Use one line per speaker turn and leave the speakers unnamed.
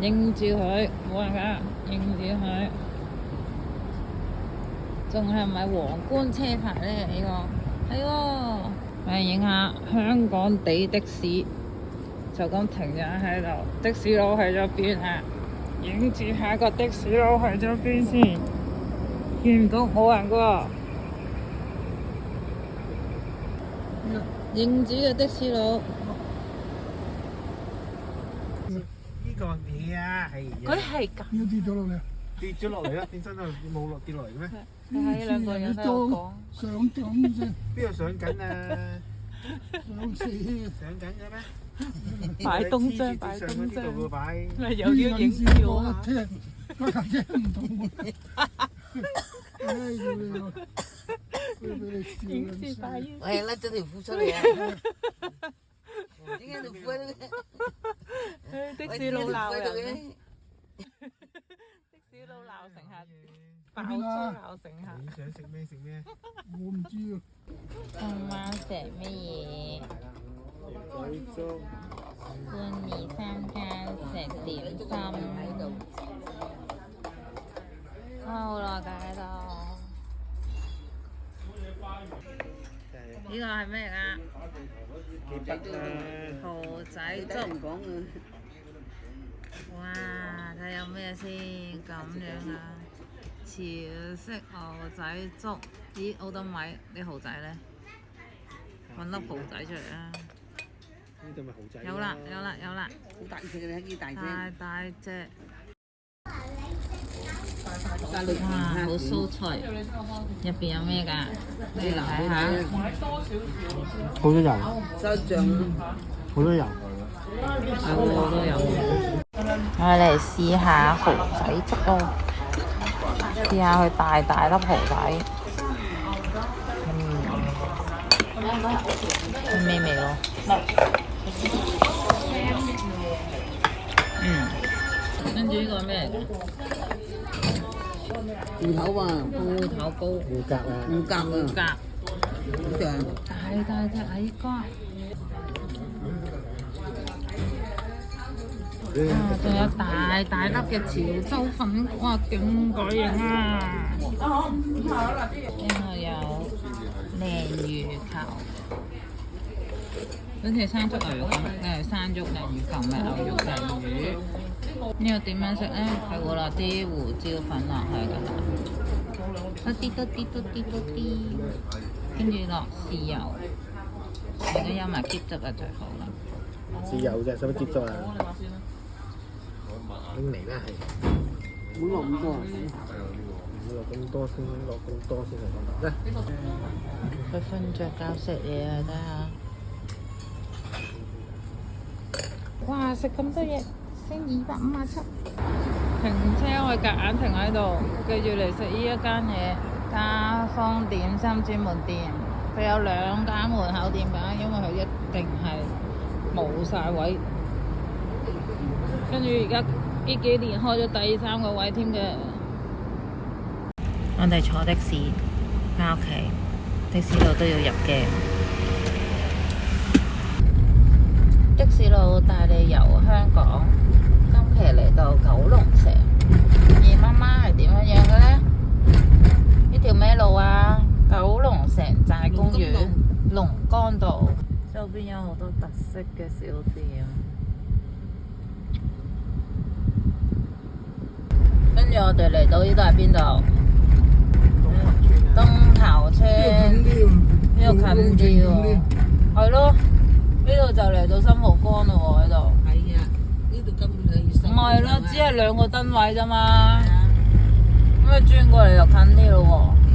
認住佢，冇辦法，認住佢。仲係咪皇冠車牌咧？呢個係喎，嚟影下香港地的士，就咁停咗喺度。的士佬去咗邊啊？影住下個的士佬去咗邊先，見唔到冇人噶。影住個的士佬。
呢個你啊，係
佢係咁。
要跌咗落嚟，
跌咗落嚟啦，變身都冇落跌落嚟嘅咩？
係兩個人喺度講。
上緊啫，
邊度上緊啊？
上死
上緊嘅咩？
擺東張，擺
上嗰
東
啲度會
張。
擺。
又要影照下。
聽嗰架車唔同喎。唉，要你話，要俾你笑
影住擺
緊。
喂，甩咗條褲出嚟啊！點解條褲喺度嘅？
的士佬鬧人。
嘅。
的士佬鬧乘客，爆粗鬧乘客。
你想食咩食咩？
我唔知啊。
今晚食乜嘢？
鬼粥。
半夜三更食點心。好啦，街度。呢個係咩㗎？
幾得啊！
蠔仔粥。
講啊！
哇！睇有咩先咁樣啊？潮式蠔仔粥，咦好多米，啲蠔仔咧，揾粒蠔仔出嚟啊！
呢度咪蠔仔。
有啦有啦有啦，
好大隻嘅，幾大隻。
大大隻，
大類
哇！好酥脆，入邊有咩㗎？你嚟睇下，
好多油，
收醬。
好多油。
係喎都有。我哋嚟試下蠔仔粥啊！試下佢大大粒蠔仔，係咩味咯？跟住呢個係咩嚟嘅？
芋頭啊，
芋頭糕、
護甲啊。
芋夾啊，
夾，
好正。
大大隻矮瓜。啊，仲有大大粒嘅潮州粉，哇，勁鬼型啊！呢個有鯪魚球，好似生粥牛肉咁，你係生粥鯪魚球，咪牛肉鯪魚。呢個點樣食咧？係會落啲胡椒粉落去㗎，多啲多啲多啲多啲，跟住落豉油，如果有埋喼汁啊最好啦。
豉油啫，使乜接觸啊？拎嚟啦，係。
冇落咁多啊！
唔落咁多先，落咁多先係咁得。
佢瞓着覺食嘢啊！睇下，哇！食咁多嘢，升257。停車我夾硬停喺度，記住嚟食呢一間嘢，家芳點心專門店。佢有2間門口店㗎，因為佢一定係冇晒位。跟住而家呢幾年開咗第3個位添嘅。我哋坐的士返屋企，的士佬都要入嘅。的士佬帶你遊香港，今期嚟到九龍城。夜媽媽係點樣樣嘅呢？呢條咩路啊？九龍城寨公園、龍崗道，周邊有好多特色嘅小店。跟住我哋嚟到呢度係邊度？東頭村。呢度近啲喎。係咯，呢度就嚟到新蒲崗嘞喎，喺度。
係啊，呢度根本就
唔係啦，只係2個燈位咋嘛。咁啊轉過嚟就近啲咯喎。